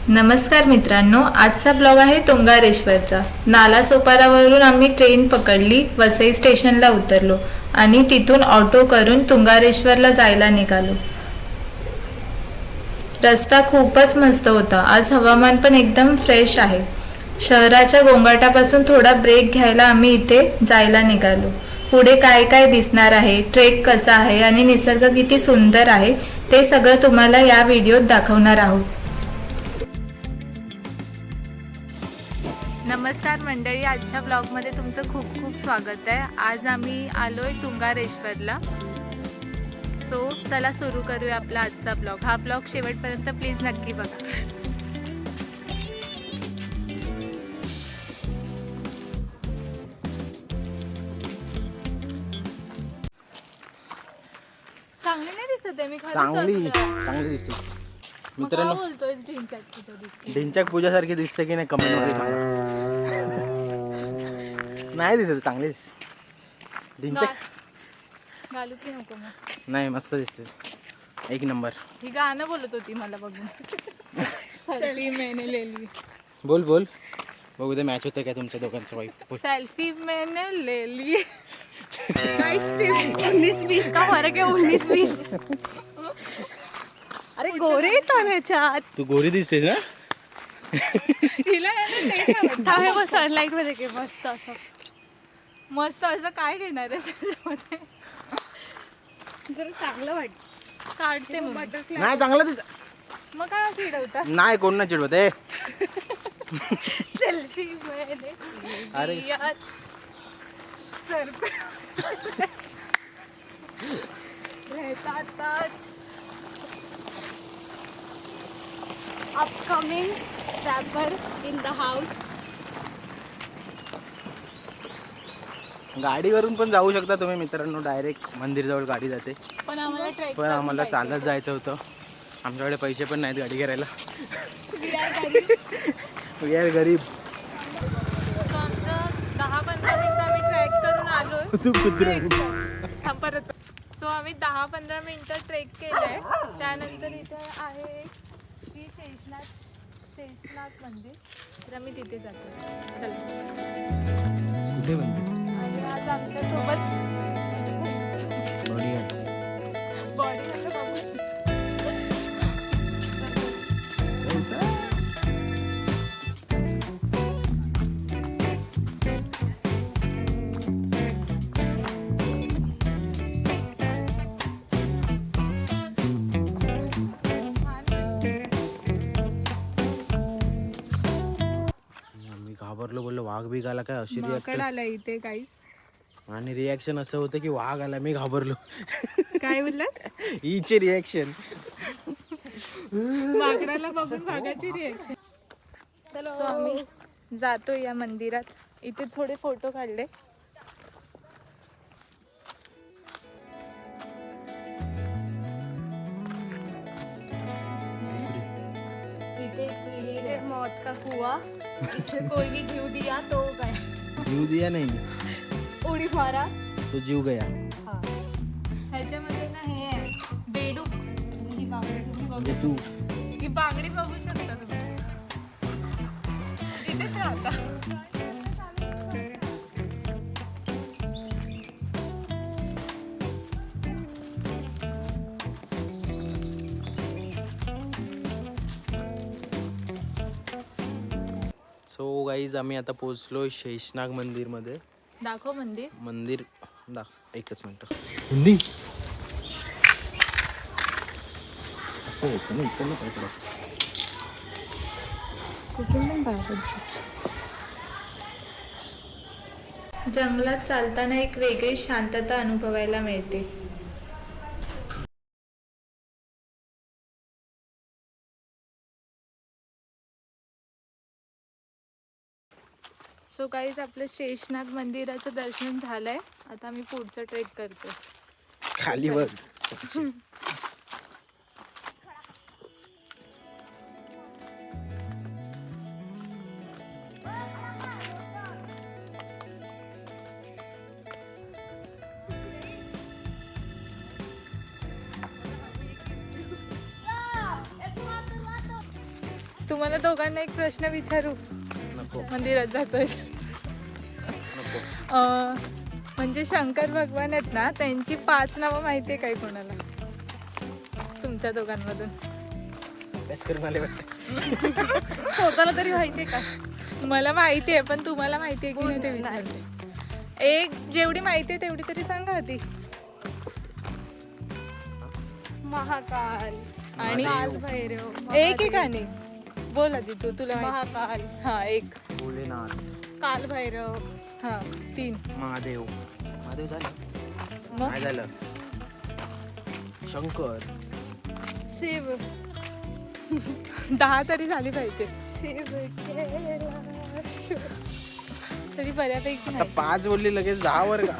नमस्कार मित्रांनो, आजचा ब्लॉग आहे तुंगारेश्वरचा। नालासोपारावरून आम्ही ट्रेन पकडली, वसई स्टेशनला उतरलो आणि तिथून ऑटो करून तुंगारेश्वरला जायला निघालो। रस्ता खूपच मस्त होता। आज हवामान पण एकदम फ्रेश आहे। शहराच्या गोंगाटापासून थोडा ब्रेक घ्यायला आम्ही इथे जायला निघालो। पुढे काय काय दिसणार आहे, ट्रेक कसा आहे आणि निसर्ग किती सुंदर आहे ते सगळं तुम्हाला या व्हिडिओत दाखवणार आहोत। नमस्कार मंडळी, आजच्या ब्लॉगमध्ये तुमचं खूप खूप स्वागत आहे। आज आम्ही आलोय तुंगारेश्वरला। सो चला सुरू करूया आपला आजचा ब्लॉग। हा ब्लॉग शेवटपर्यंत प्लीज नक्की बघा। चांगली नाही दिसत आहे, मी खरंच चांगली दिसतेस मित्रांनो। बोलतोय ढिंच्याक पूजा दिसते। ढिंच्याक पूजासारखी दिसते की नाही कमेंट मध्ये सांगा। नाही दिसत, चांगली दिस ढिंच्याक घालू की नको मग? नाही, मस्त दिसतेस, एक नंबर। ही गाणं बोलत होती मला बघून। सेल्फी मैंने ले ली। बोल बोल, बघू दे मॅच होतं काय तुमच्या दोघांचं वाईफ। सेल्फी मैंने ले ली। 19-20 का फरक है, 19-20। अरे गोरे येतात ह्याच्यात। तू गोरी दिसतेस ना। हिला सनलाईट मध्ये घे, मस्त असं मस्त असं काय घेणार आहे त्याच्यामध्ये? जरा चांगलं वाटत काढते मग। नाही चांगलं दिस, मग काय चिडवता? नाही कोण नाही चिडवत आहे। सेल्फी मैंने अरे सर रहतातच। Upcoming rapper in the house. गाडीवरून पण जाऊ शकता तुम्ही मित्रांनो, डायरेक्ट मंदिर जवळ गाडी जाते। पण पण आम्हाला चालत जायचं होतं, आमच्याकडे पैसे पण नाहीत गाडी करायला। वी आर गरीब। 10-15 मिनिटं आम्ही ट्रेक करून आलोय। तू कुत्रे परत सो आम्ही 10-15 मिनिटं ट्रेक केलंय। त्यानंतर इथे आहे श्री शेषनाथ मंदिर, तर आम्ही तिथे जातो। चला कुठे मंदिर? आणि आज आमच्यासोबत बॉडी घाबरलो, बोललो वाघ बीघ आला काय अशी रिॲक्शन आला इथे काहीच। आणि रिॲक्शन असं होतं की वाघ आला, मी घाबरलो। काय बोललास? हीचे रिॲक्शन वाघराला बघून वाघाची रिॲक्शन। सो आम्ही जातो या मंदिरात। इथे थोडे फोटो काढले। इथे एक विहीर है, मौत का कुआं। इसमें कोई भी जीव दिया तो गया, जीव दिया नाही, उडी मारा तो जीव गया। ह्याच्यामध्ये ना हे आहे, बेडूक ही बांगडी तुम्ही बघू म्हणजे तू शकता। ही बांगडी बघू शकता तुम्ही, इथेच राहता। सो गाईज आम्ही आता पोहोचलो शेषनाग मंदिर मध्ये। दाखव मंदिर। मंदिर एकच मिनिट। हिंदी असं यायचं ना, इकडनं काय करायचं? कुठून पण बाहेर जंगलात चालताना एक वेगळी शांतता अनुभवायला मिळते। सो गाईज आपलं शेषनाग मंदिराचं दर्शन झालंय। आता आम्ही पुढचं ट्रेक करतो। खाली बघ। तुम्हाला दोघांना एक प्रश्न विचारू. नको मंदिरात जातोय. नको. म्हणजे शंकर भगवान आहेत ना, त्यांची 5 नावं माहिती आहे काय कोणाला तुमच्या दोघांमधून? अभ्यास करून आले वाटतं. स्वतःला तरी माहितीये का? मला माहिती आहे, पण तुम्हाला माहिती आहे की नाही ते विचारते. एक जेवढी माहिती आहे तेवढी तरी सांगा आधी. महाकाल आणि काल भैरव, एक एक आणि बोल आधी तू. तुला माहिती. महाकाल, हा एक. भोलेनाथ, काल भैरव, हा 3. महादेव. महादेव झालं. मग काय झालं? शंकर. शिव 10 तरी झाली पाहिजे. शिव कैलाश. तरी बऱ्यापैकी आता नाही. 5 बोलली लगेच 10 वर का?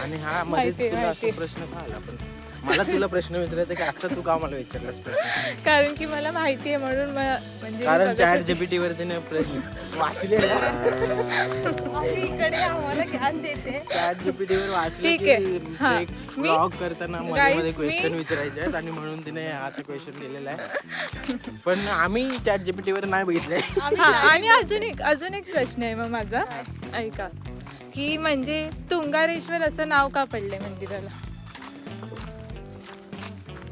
आणि हा मध्येच माहितीये, तुला माहितीये. असा प्रश्न का आला? पण मला तुला प्रश्न विचारायचा की असं तू का मला विचारलास प्रश्न? कारण की मला माहिती आहे म्हणून म्हणजे मी कारण बघत चॅट होते. जीपीटी वरती प्रश्न वाचले. आम्ही इकडे आम्हाला ज्ञान देते. चॅट जीपीटी वर वाचले ठीक आहे. की हा. एक मी- ब्लॉग करताना मध्ये Guys, मध्ये क्वेश्चन मी- विचारायचे आहेत आणि म्हणून तिने असं क्वेश्चन दिलेलं आहे. पण आम्ही चॅट जीपीटी वर नाही बघितलंय. हा आणि अजून एक प्रश्न आहे मग माझा. ऐका की म्हणजे तुंगारेश्वर असं नाव का पडलंय मंदिराला?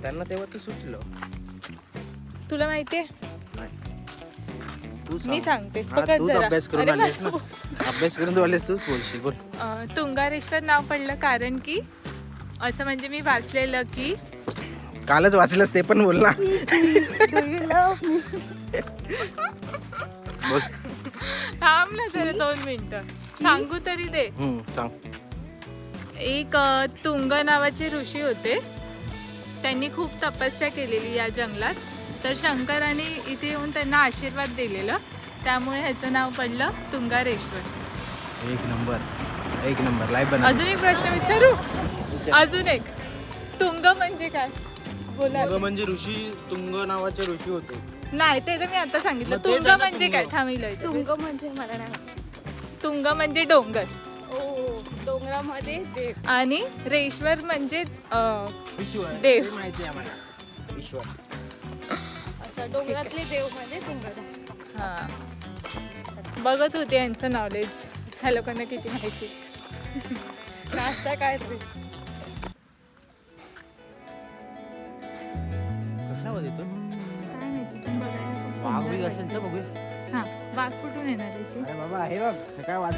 त्यांना तेव्हा ते सुचलं. तुला माहितीये? तू मी सांगते, हा, पकड तूच जरा. अभ्यास करून अरे आलीस ना. माझं- अभ्यास करून तू आलीस, तूच बोलशील. बोल. तुंगारेश्वर नाव पडलं कारण की असं म्हणजे मी वाचलेलं की कालच वाचलंस ते पण बोल ना. बोल. थांब ना जरा 2 मिनिटं सांगू तरी दे. सांग. एक तुंग नावाचे ऋषी होते. त्यांनी खूप तपस्या केलेली या जंगलात. तर शंकराने इथे येऊन त्यांना आशीर्वाद दिलेला. त्यामुळे ह्याचं नाव पडलं तुंगारेश्वर. एक नंबर लाईव्ह बना. अजून एक प्रश्न विचारू? अजून एक. तुंग म्हणजे काय? बोला. तुंग म्हणजे ऋषी. तुंग नावाचे ऋषी होते. नाही ते तर मी आता सांगितलं. मग तेच तुंग आहे ना म्हणजे तुंग. काय? थांबिल. तुंग म्हणजे मला नाही माहिती. तुंग म्हणजे डोंगर ओ डोंगरामध्ये देव. आणि रेश्वर म्हणजे ईश्वर. देव. ते माहिती आहे आम्हाला. ईश्वर. अच्छा डोंगरातले देव म्हणजे तुंगराज. हा बघत होते यांचं नॉलेज. ह्या लोकांना किती माहिती. नाश्ता काय ते? कशावर येतो? काय माहिती पण बघायला खूप वाघ सुंदर बिग वाटतं. असेल तर बघूया. हा वाघ कुठून येणार आहे इथे? अरे बाबा हे बघ. हे काय वाघ?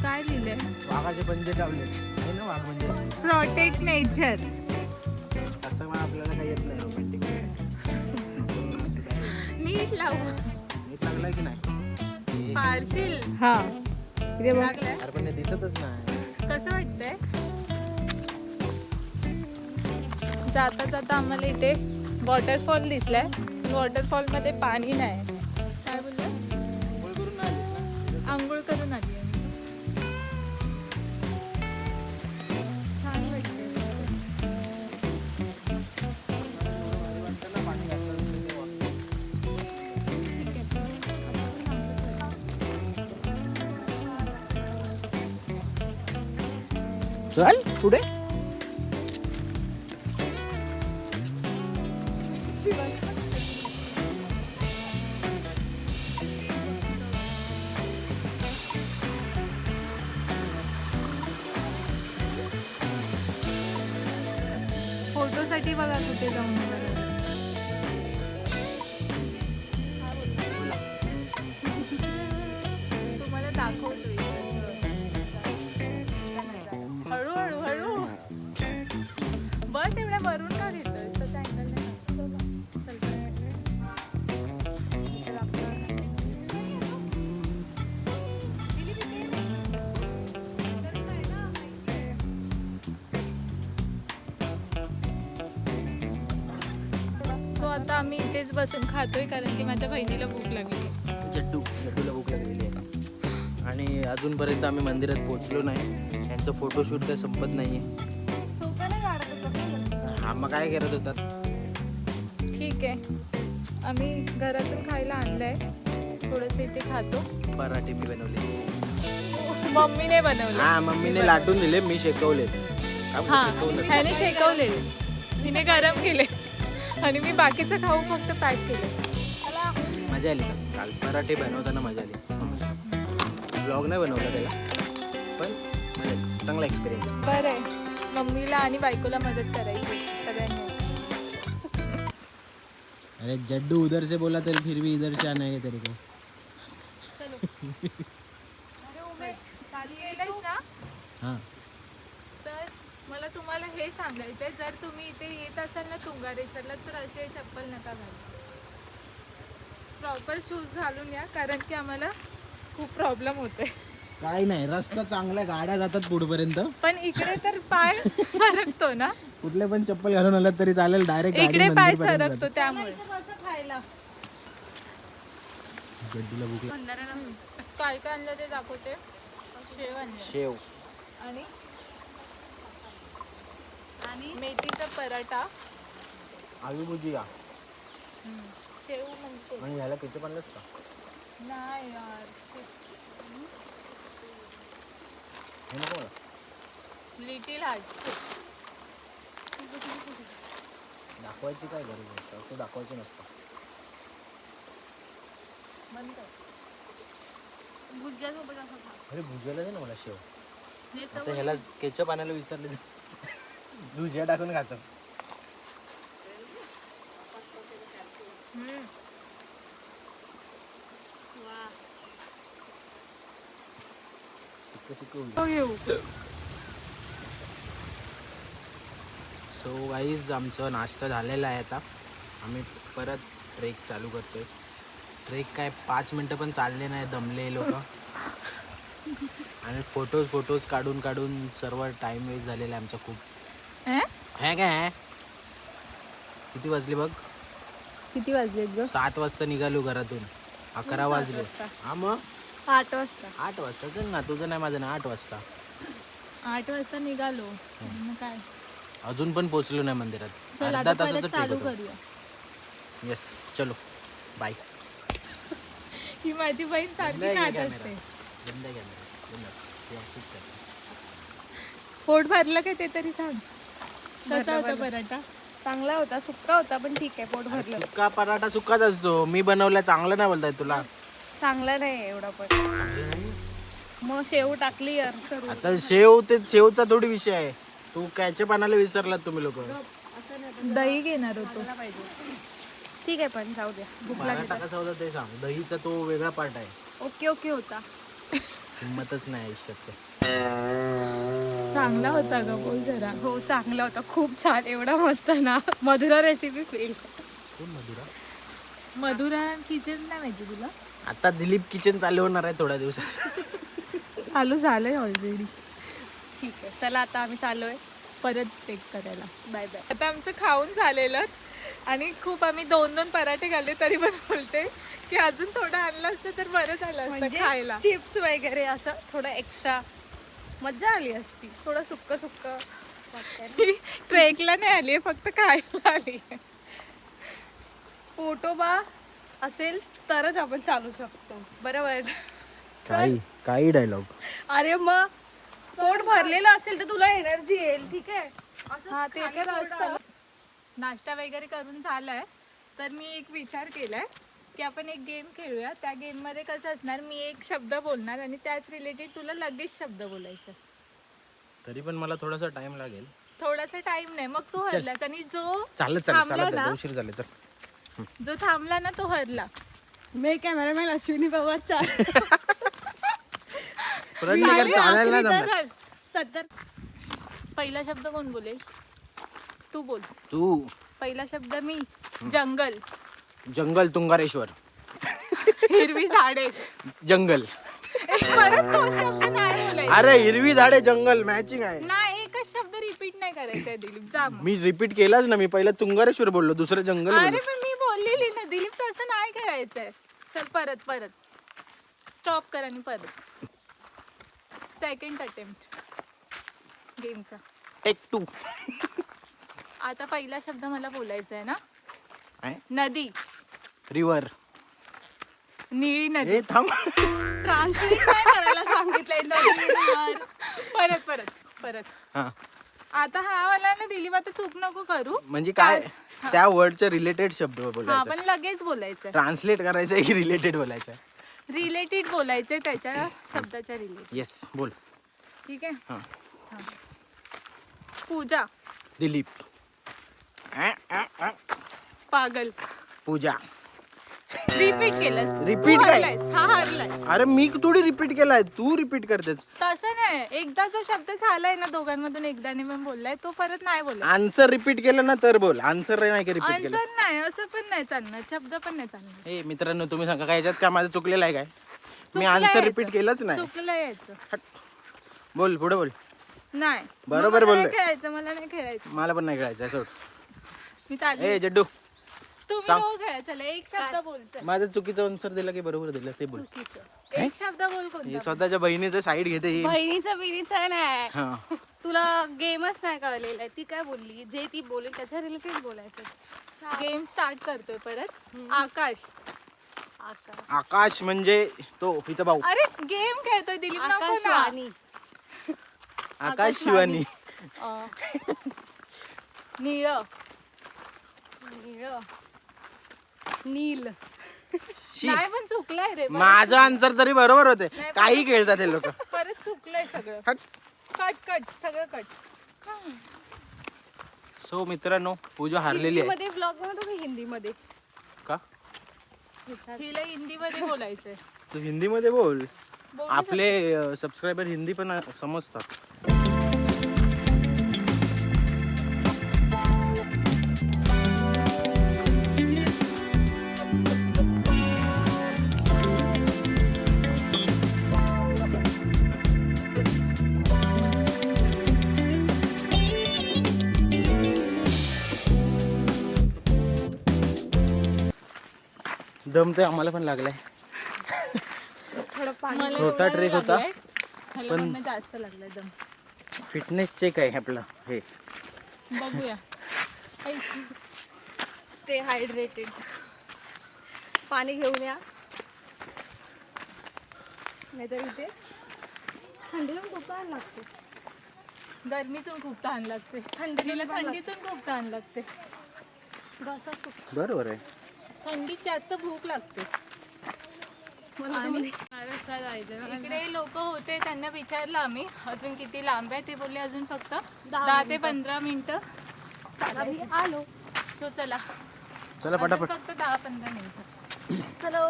काय लिहिलंय? वाघाचे पंजे लावले आहे ना. वाघ म्हणजे प्रोटेक्ट नेचर. असं मला आपल्याला काही येत नाही. रोमॅन्टिक नीट लावू. नीट लागलाय की नाही? पारशील. हा लागलंय. अरे पण हे दिसतच नाही. कसं वाटतंय? जाता जाता आम्हाला इथे वॉटरफॉल दिसलाय. वॉटरफॉल मध्ये पाणी नाही. काय बोललं? आंघोळ करून नाही दिसलं. आंघोळ करून आली आहे मी. छान वाटतंय. चल पुढे. फोटोसाठी बघा कुठे जाऊन बघा. तुम्हाला दाखवतो हळूहळू हळू. बस एवढ्या वरून का घेतोय? तसं अँगल नाही. चल. इथे दाखव. सो आता आम्ही इथेच बसून खातोय कारण की माझ्या बहिणीला भूक लागली. जड्डूला भूक लागलेली आहे. आणि अजूनपर्यंत आम्ही मंदिरात पोहोचलो नाही. यांचं फोटोशूट काही संपत नाहीये. हा मग काय करत होतात? ठीक आहे. आम्ही घरातून खायला आणलंय. थोडंसं इथे खातो. पराठे मी बनवले. मम्मीने बनवलं. हा मम्मीने लाटून दिले, मी शेकवले. हा ह्याने शेकवलेले. तिने गरम केले. आणि मी बाकीचं खाऊ फक्त पॅक केलं. चला. मजा आली का काल पराठे बनवताना मजा आली. ब्लॉग नाही बनवला त्याला पण मजा आली. चांगला एक्सपिरियन्स. बरं आहे, मम्मीला आणि बायकोला मदत करायची सगळ्यांनी. अरे जड्डू उधर से बोला तर फिर भी इधर से आना है तेरे को. चलो. अरे उमे, खाली गेलायस ना, हां तर मला तुम्हाला हे सांगायचंय, जर तुम्ही इथे येत असाल ना तुंगारेश्वरला, तर असे चप्पल नका घालू. प्रॉपर शूज घालून या, कारण की आम्हाला खूप प्रॉब्लेम होते. काय नाही, रस्ता चांगला, गाड्या जातात पुढपर्यंत. पण इकडे तर पाय सरकतो ना, कुठले पण चप्पल घालून आलात तरी चालेल. डायरेक्ट इकडे पाय सरकतो त्यामुळे. कसं खायला गड्डूला भूक भंडाऱ्याला काय काय आणलं ते दाखवते. शेव आणलं शेव आणि आणि मेथीचा पराठा, आलू भुजिया शेव म्हणजे आणि ह्याला किती बनलंच का. नाही यार, हे नको मला लिटिल हार्ट. दाखवायची काय गरज असतं, असं दाखवायचं नसतं. गुज्जासोबत असं खा. अरे भुजियाला दे ना मला शेव. नाही तर आता ह्याला केचप आणायला विसरले, भुजिया टाकून खातात. वा. सिक्क होईल. घेऊ. सो गाईज आमचं नाश्ता झालेला आहे. आता आम्ही परत ट्रेक चालू करतोय. ट्रेक काय 5 मिनटं पण चालले नाही, दमले लोक. आणि फोटोज काढून सर्व टाइम वेस्ट झालेला आहे आमचा खूप. है काय किती वाजले बघ. किती वाजले ग? 7 वाजता निघालो घरातून, 11 वाजले. हा मग 8 वाजता. 8 वाजता चल ना, तुझं नाही माझं ना. 8 वाजता 8 वाजता निघालो. मग काय, अजून पण पोहोचलो नाही मंदिरात. चल अर्धा आता तासाचं परत ट्रेक चालू होतं. करूया. येस चलो बाय. ही माझी बहीण सारखी खात असते. बंद कॅमेरा बंद. ते अशीच करते. पोट भरलं काय ते तरी सांग. कसा होता पराठा? चांगला होता, सुक्का होता, पण ठीक आहे, पोट भरलं. सुक्का पराठा सुक्काच असतो. मी बनवला चांगलं नाही बोलताय तुला. चांगला नाही एवढा पण. मग शेव टाकली यार सर्व. आता शेव, ते शेवचा थोडी विषय आहे. तू कॅचअप आणायला विसरलात तुम्ही लोक. दही घेणार होतो. ठीक आहे, पण जाऊ द्या, भूक लागली. पराठा कसा होता ते सांग. दहीचा तो वेगळा पार्ट आहे. ओके होता. किंमतच नाही आयुष्यात. चांगला होता ग, बोल जरा. हो चांगला होता, खूप छान, एवढा मस्त ना. Madhura recipe fail. कोण मधुरा? मधुरा किचन नाही माहिती तुला? आता दिलीप किचन चालू होणार आहे थोड्या दिवसात. चालू झालंय ऑलरेडी. ठीक आहे, चला आता आम्ही चाललोय परत टेक करायला. Bye bye. आता आमचं खाऊन झालेलं आणि खूप आम्ही 2-2 पराठे खाल्ले, तरी पण बोलते की अजून थोडं आणलं असतं तर बरं झालं असतं म्हणजे खायला. चिप्स वगैरे असं थोडं एक्स्ट्रा मजा आली असती. थोडं सुक्क ट्रेकला नाही आली, फक्त खायला आली. पोटोबा असेल तरच आपण चालू शकतो, बरोबर? काही डायलॉग. अरे मग पोट भरलेलं असेल तर तुला एनर्जी येईल, ठीक आहे? हा ते तर असतं. नाश्ता वगैरे करून झालाय, तर मी एक विचार केलाय की आपण एक गेम खेळूया. त्या गेम मध्ये कसं असणार, मी एक शब्द बोलणार आणि त्याच रिलेटेड तुला लगेच शब्द बोलायचं. तरी पण मला थोडासा टाइम लागेल. थोडासा टाइम नाही, मग तू हरलास आणि जो चालत थांबला ना, उशीर झाले. चल जो थांबला ना तो हरला. मी कॅमेरामॅन अश्विनी पवार चालायला नाही जमणार. चल. सत्तर. पहिला शब्द कोण बोलेल? तू बोल. तू. पहिला शब्द मी. जंगल. जंगल तुंगारेश्वर. हिरवी झाडे. जंगल. परत तो शब्द नाही बोलायचा. अरे हिरवी झाडे जंगल मॅचिंग आहे. नाही, एकच शब्द रिपीट नाही करायचा दिलीप. जा मग. मी रिपीट केलाच ना. मी पहिला तुंगारेश्वर बोललो, दुसरं जंगल अरे बोललो. पण मी बोललेली ना दिलीप, तसं नाही करायचंय. चल परत स्टॉप कर आणि परत. सेकंड अटेम्प्ट गेमचा. टेक 2. आता पहिला शब्द मला बोलायचा आहे ना. काय? नदी. रिव्हर. निळी नदी. हे थांब. ट्रान्सलेट नाही करायला सांगितलंय. परत हा आता हा वाला ना दिलीप, आता चूक नको करू. म्हणजे काय? त्या वर्डच्या रिलेटेड शब्द हा बोलायचं. पण लगेच बोलायचं. ट्रान्सलेट करायचं की रिलेटेड बोलायचं? रिलेटेड बोलायचंय त्याच्या शब्दाच्या रिलेटेड. येस बोल. ठीक आहे. हां. पूजा. दिलीप. पागल. पूजा. रिपीट केलंस. Repeat तू काय? हरलायस. हा हरलाय. अरे मी थोडी रिपीट केलाय, तू रिपीट करतेस. तसं नाही, एकदा जो शब्द झालाय ना दोघांमधून एकदाने पण बोललाय तो परत नाही बोलला. आन्सर रिपीट केलं ना तर बोल. आन्सर नाही का रिपीट केलं? आन्सर नाही, असं पण नाही चालणार, शब्द पण नाही चालणार. ए मित्रांनो, तुम्ही सांगा काय याच्यात का माझं चुकलेलं आहे काय? मी चुकलं आन्सर यायचं. रिपीट केलंच नाही. चुकलं यायचं. बोल पुढे बोल. नाही बरोबर मला नाही बोललोय. खेळायचं, मला नाही खेळायचं. मला पण नाही खेळायचं सोड. मी चालली. ए जड्डू, तुम्ही सांग. दोघं खेळा. चला एक शब्द बोल. चल. माझं चुकीचं आन्सर दिलं की बरोबर दिलं ते बोल. चुकीचं. एक शब्द बोल हे कोणता? स्वतःच्या बहिणीचं साईड घेते ही. बहिणीचं बिणीचं नाही. हा. तुला गेमच नाही कळलेला आहे. ती काय बोलली, जे ती बोलेल त्याच्या रिलेटेड बोलायचं. गेम स्टार्ट करतोय परत. आकाश. आकाश. आकाश म्हणजे तो हिचा भाऊ. अरे गेम खेळतोय दिलीप, नको ना. आकाशवाणी. आकाश शिवानी. अं, निळ. निळ. नील. शी. नाही पण चुकलंय रे. माझं आन्सर तरी बरोबर होते. नाही, काही खेळतात हे लोक. परत चुकलंय सगळं. हट. कट सगळं कट. सो मित्रांनो, पूजा हारलेली आहे हिंदीमध्ये ब्लॉग बनवतो का हिंदीमध्ये? का? हिला हिंदीमध्ये बोलायचंय. तू हिंदीमध्ये बोल. बोलू आपले सबस्क्रायबर हिंदी पण समजतात. दम ते आम्हाला पण लागलाय. थोडं पाणी. मला छोटा एवढा ट्रेक होता. लागलाय. ह्याला पण जास्त लागलाय दम. फिटनेस चेक आहे आपला हे. बघूया. Stay hydrated. पाणी घेऊन या, नाहीतर इथे थंडीतून खूप ताण लागते. गरमीतून खूप तहान लागते. थंडीतून तिला पण थंडीतून खूप तहान लागते. घसा सुकतो. बरोबर आहे. थंडीत जास्त भूक लागते. आणि इकडे लोक होते, त्यांना विचारलं आम्ही अजून किती लांब आहे. ते बोलले अजून फक्त 10 ते 15 मिनिटं आम्ही आलो. सो चला चला अजून पटापट. फक्त 10-15 मिनिटं. चलो.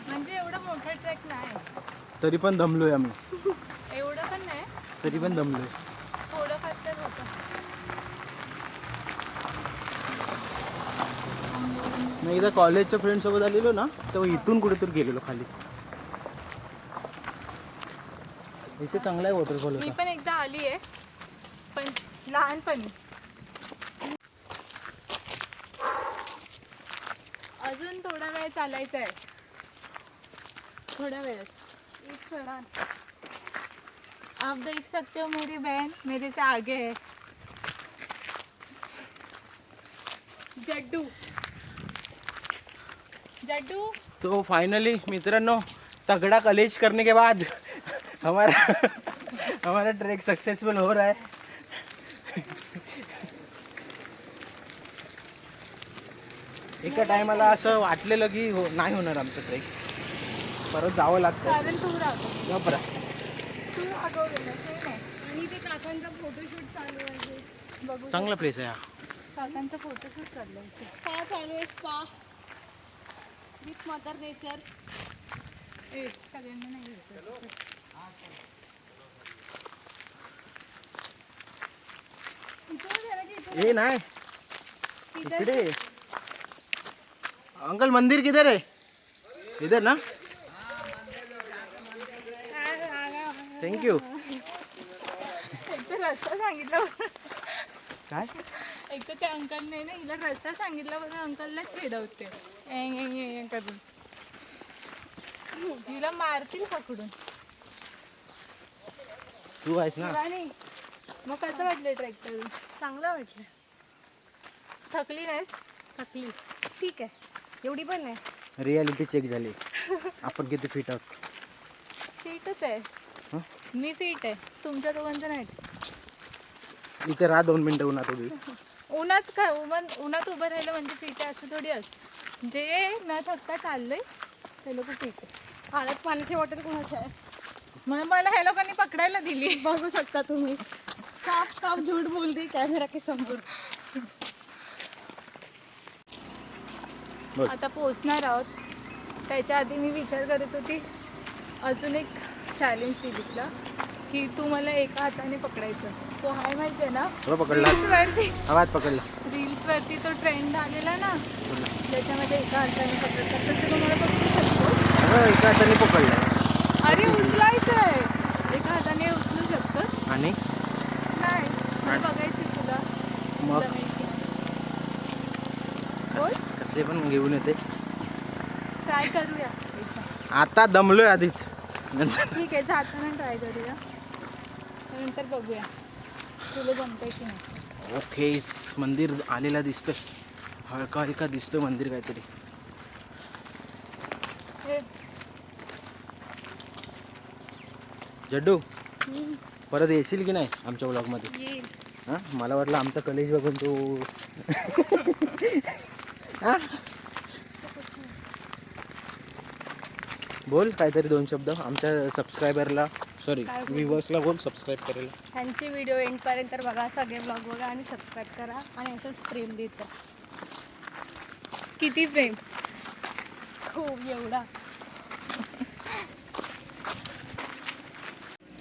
म्हणजे एवढा मोठा ट्रेक नाही, तरी पण दमलोय आम्ही. एवढं पण नाही, तरी पण दमलोय. थोडंफार तर होतं. मी एकदा कॉलेजच्या फ्रेंड सोबत आलेलो ना, तेव्हा इथून कुठेतरी गेलेलो खाली. इथे चांगला आहे वॉटरफॉल मी होता. पण एकदा आली आहे, पण लहानपणी. अजून थोडा वेळ चालायचा आहे. थोड्या वेळच. एक चढा. आप देख सकते हो मेरी बहन मेरे से आगे है. जड्डू. जड्डू. तो फाइनली मित्रांनो, तगड़ा कॉलेज करने के बाद हमारा ट्रेक सक्सेसफुल हो रहा है. एका टायमाला असं वाटलेलं की नाही होणार आमचं ट्रेक, परत जावं लागतं. कारण तू राहतो. गप्रा. तू रागवलेलं ते नाही. आणि ते काकांचा फोटोशूट चालू आहे. बघू. चांगला प्लेस आहे हा. काकांचा फोटोशूट चाललंय इथे. स्पा चालू आहे. Spa with mother nature. सगळ्यांना नाही घ्यायचं. ये नाही इकडे. अंकल मंदिर किधर है? इधर ना. Thank you. एक तर रस्ता सांगितला काय? एक तर त्या अंकलने ना हिला रस्ता सांगितला म्हणून अंकलला चिडवते एंग एंग एंग करून. हिला मारतील पकडून. तू आहेस ना. आणि मग कसं वाटलं ट्रेक करून? चांगलं वाटलं. थकली नाहीस? थकली. ठीक आहे, एवढी पण नाही. रियालिटी चेक झाली. आपण किती फिट आहोत. फिटच आहे. हं? मी फिट आहे, तुमच्या दोघांचं नाही. इथे राहा 2 मिनिटं उन्हात उभी. उन्हात काय उन्हात उभं राहिलं म्हणजे फिट आहे असं थोडी असतं. जे न थकता चाललंय ते लोक फिट आहे. हातात पाण्याची बॉटल कोणाची आहे म्हणून मला ह्या लोकांनी पकडायला दिली. बघू शकता तुम्ही. साफ साफ झूठ बोल रही कॅमेरा के समोर. आता पोचणार आहोत. त्याच्या आधी मी विचार करत होती अजून एक चॅलेंज दिलीतला की तू मला एका हाताने पकडायचं. तो हाय माहिती आहे ना पकडला रील्सवरती. आवाज पकडला. रील्सवरती तो ट्रेंड आलेला ना त्याच्यामध्ये एका हाताने पकडतात तसं तुम्हाला पकडू शकतो. एका हाताने पकडला अरे उचलायचं आहे. एका हाताने उचलू शकतो. आणि नाही मला बघायचं तुला. मग बोल कसले पण घेऊन येते. ट्राय करूया. आता दमलोय आधीच. ठीक आहे जाताना ट्राय करूया नंतर बघूया तुला जमतंय की नाही. ओके मंदिर आलेला दिसतोय. हलका हलका दिसतोय मंदिर काहीतरी. हे जड्डू परत येशील की नाही आमच्या व्लॉगमध्ये? येईल. हां मला वाटलं आमचा कॉलेज बघून तू हां बोल काहीतरी 2 शब्द आमच्या सबस्क्रायबरला सॉरी काय बोलू? व्ह्यूवर्सला बोल सबस्क्राईब करायला. त्यांचे व्हिडिओ एंडपर्यंत बघा, सगळे ब्लॉग बघा आणि सबस्क्राईब करा आणि असंच प्रेम देत राहा. किती प्रेम. खूप एवढा.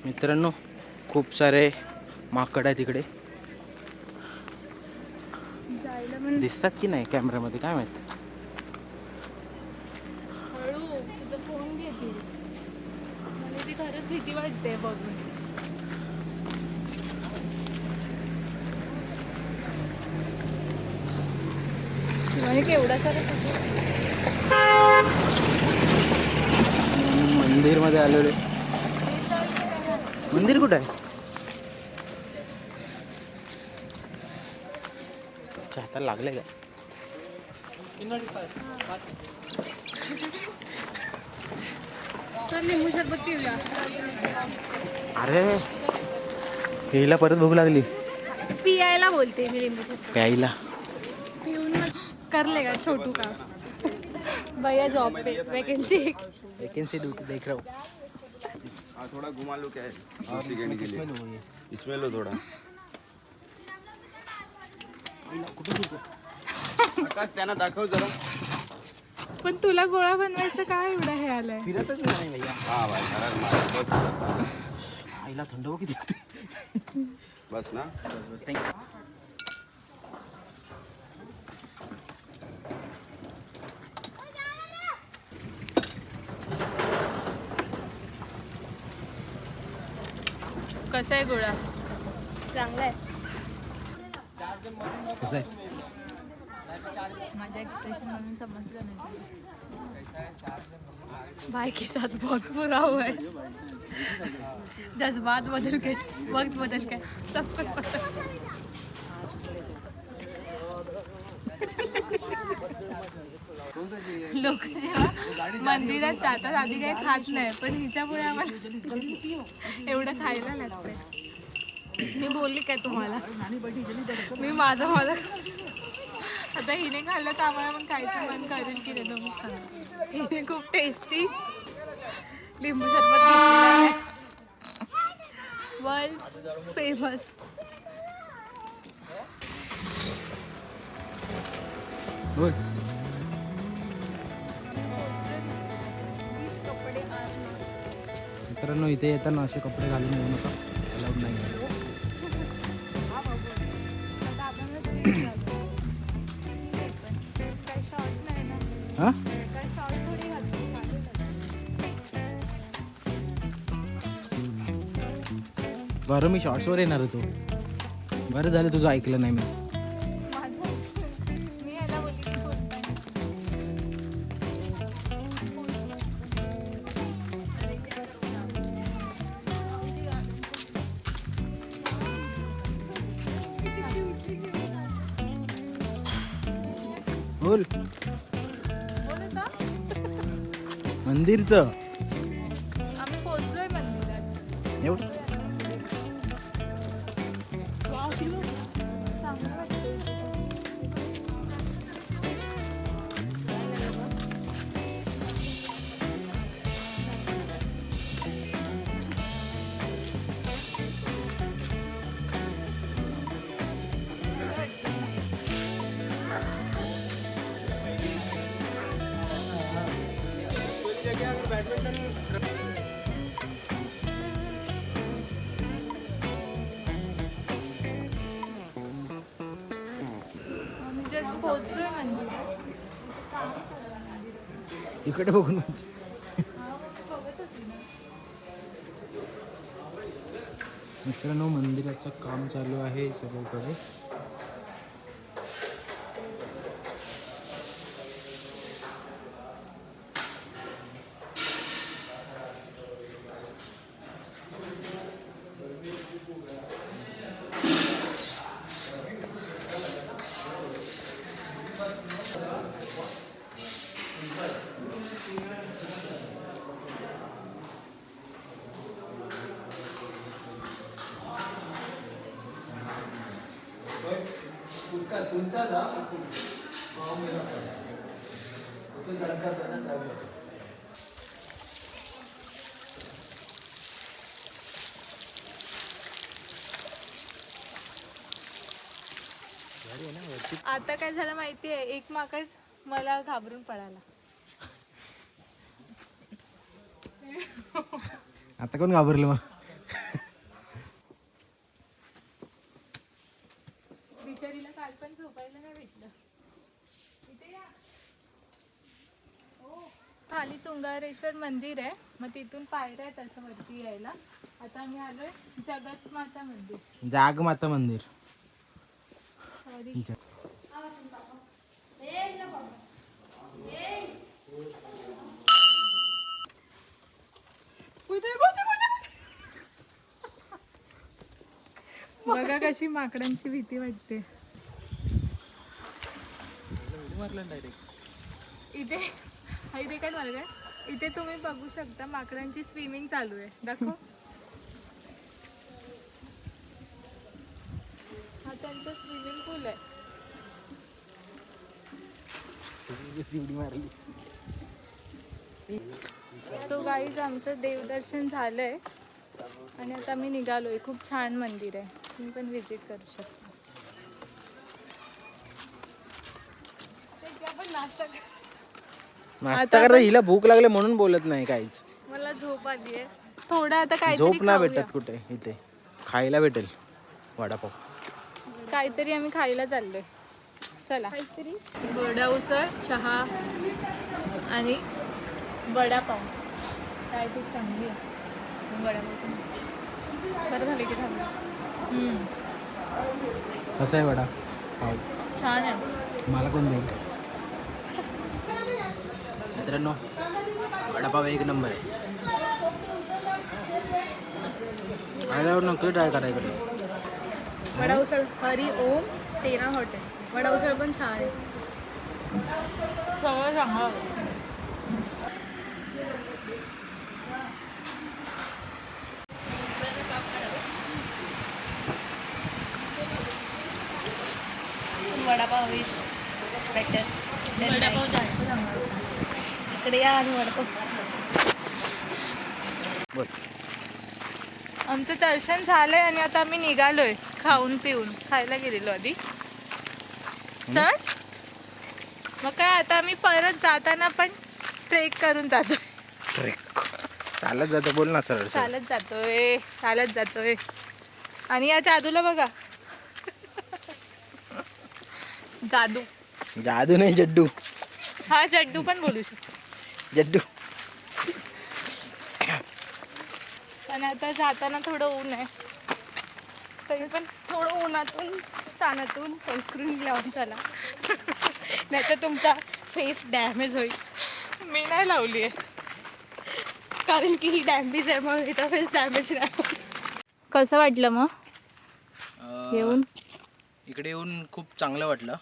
मित्रांनो खूप सारे माकड आहे तिकडे. जायला पण दिसतात की नाही कॅमेऱ्यामध्ये काय माहित. हळू तुझा फोन घेतील. मला ती खरंच भीती वाटते बघून. शिवानी केवढा सारा मंदिरमध्ये आलेलो. मंदिर कुठं आहे? हाताला लागलंय का? तर लिंबू सरबत पिऊया. अरे हिला परत भूक लागली. पियायला बोलते मी लिंबू सरबत. प्यायला पिऊन मग कर लेगा छोटू का. भैया जॉब पे वैकेंसी. वैकेंसी देख रहा हूँ. हाँ थोड़ा घुमा लो क्या है 2 सेकंड के लिए. इसमें लो थोड़ा. आकाश त्यांना दाखव जरा. पण तुला गोळा बनवायचं काय एवढं हे आलंय. फिरतच नाही भैया. हाँ भाई खरं मार. बस आईला थंड बघ किती. बस ना. बस बस थँक्यू. कसा आहे गोळा. चांगला आहे. कसं आहे? माझ्या एक्सप्रेशन म्हणून समजलं नाही. भाई के साथ बहुत बुरा हुआ है. जज्बात बदल के वक्त बदल के सब कुछ बदल. लोक जेव्हा मंदिरात जातात आधी काही खात नाही पण हिच्यामुळे आम्हाला एवढं खायला लागतंय. मी बोलली काय तुम्हाला. मी माझं माझं. आता हिने खाल्लं तर आम्हाला पण खायचं मन करेल की नाही तुम्ही सांगा. हिने खूप टेस्टी लिंबू सरबत घेतलेलं आहे. World famous. बोल. मित्रांनो इथे येताना असे कपडे घालून येऊ नका. अलाउड नाही. काय शॉर्ट नाही ना. हां काय शॉर्ट थोडी घालतो. बरं मी शॉर्ट्सवर येणार होतो. बरं झालं तुझं ऐकलं नाही मी. मी याला बोलली की बोलताय. बोल. बोलत का? मंदिरचं आम्ही पोहोचलोय मंदिरात. एवढं चांगलं वाटतं. आम्ही जस्ट पोहोचलोय मंदिरात. इकडे बघून मित्रांनो मंदिराचं काम चालू आहे सगळीकडे. आता काय झालं माहितीये, एक माकड मला घाबरून पळाला. आता कोण घाबरलं मग? बिचारीला काल पण झोपायला नाही भेटलं. इथे या. खाली तुंगारेश्वर मंदिर आहे, मग तिथून पायऱ्या आहेत असं वरती यायला. आता आम्ही आलोय जगत माता मंदिर. जागमाता मंदिर. सॉरी. बघा कशी माकडांची भीती वाटते. इथे इथे काय झालं, इथे तुम्ही बघू शकता माकडांची स्विमिंग चालू आहे. दाखव. हा त्यांचा स्विमिंग पूल आहे. सो गाईज आमचं देवदर्शन झालंय आणि आता आम्ही निघालोय. खूप छान मंदिर आहे, तुम्ही पण व्हिजिट करू शकता. नाश्ता करता हिला भूक लागली म्हणून बोलत नाही काहीच. मला झोप आली आहे थोडं. आता काहीतरी झोप ना खाऊया. भेटत कुठे, इथे खायला भेटेल वडापाव. काहीतरी आम्ही खायला चाललोय. चला. वडा उसळ, चहा आणि वडापाव. चाय खूप चांगली आहे. वडापाव बरं झालं की थांबलं. कसा आहे वडा पाव? छान आहे. मला कोण देईल? मित्रांनो वडापाव एक नंबर आहे. आल्यावर नक्की ट्राय करा इकडे. वडा उसळ हरी ओम सेना हॉटेल. वडा उसळ पण छान आहे. सगळं चांगलं. Vada pav is better. वडापाव जास्त चांगला. इकडे या आणि वडापाव. बोल. आमचं दर्शन झालंय आणि आता आम्ही निघालोय खाऊन पिऊन. खायला गेलेलो आधी. तर मग काय आता आम्ही परत जाताना पण ट्रेक करून जातो. ट्रेक चालत जातं. बोल ना सरळ. चालत जातोय. आणि या जादूला बघा. जादू. जादू नाही, जड्डू. हा जड्डू पण बोलू शकतो. जड्डू. आणि आता जाताना थोडं ऊन आहे, तरी पण थोडं उन्हातून तानातून सनस्क्रीन लावून चला. नाही तर तुमचा फेस डॅमेज होईल. मी नाही लावली आहे. कारण की ही डॅमेज आहे, मग इथं फेस डॅमेज नाही. कसं वाटलं मग येऊन? इकडे येऊन खूप चांगलं वाटलं.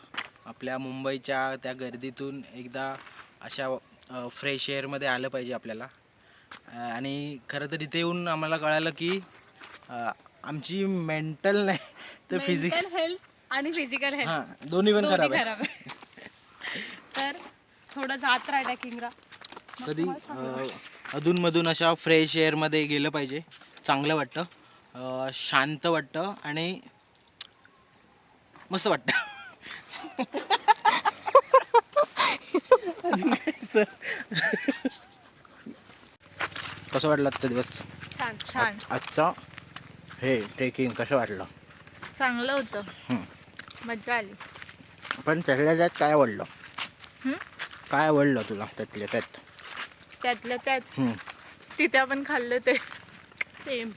आपल्या मुंबईच्या त्या गर्दीतून एकदा अशा फ्रेश एअरमध्ये आलं पाहिजे आपल्याला. आणि खरं तर इथे येऊन आम्हाला कळालं की आमची मेंटल नाही तर फिजिकल हेल्थ आणि फिजिकल हेल्थ हां दोन्ही पण खराब आहे. तर थोडं जात राहा ट्रॅकिंगला. कधी अधूनमधून अशा फ्रेश एअरमध्ये गेलं पाहिजे. चांगलं वाटतं, शांत वाटतं आणि मस्त वाटतं. कसं वाटलं आजचा दिवस? छान. छान आजचा हे ट्रेकिंग कसं वाटलं? चांगलं होतं. हं. मज्जा आली. पण त्यातल्या त्यात काय आवडलं? हं? काय आवडलं तुला त्यातल्या त्यात? त्यातल्या त्यात हं. तिथे आपण खाल्लं ते सेम.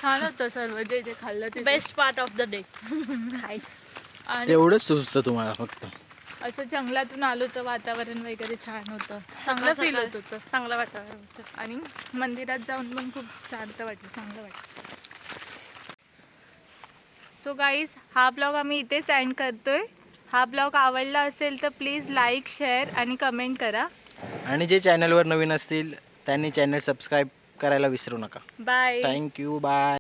छान होतं सर्व जे जे खाल्लं ते best part of the day. आणि तेवढंच सुचतं तुम्हाला फक्त? असं जंगलातून आलो तर वातावरण वगैरे छान होतं. चांगलं फील होत होतं. चांगलं वातावरण. आणि मंदिरात जाऊन पण खूप शांत वाटलं, चांगलं वाटलं. सो गाईज, हा ब्लॉग आम्ही इथेच एंड करतोय. हा ब्लॉग आवडला असेल तर प्लीज लाईक, शेअर आणि कमेंट करा. आणि जे चॅनलवर नवीन असतील त्यांनी चॅनल सबस्क्राईब करायला विसरू नका. बाय. Thank you, bye.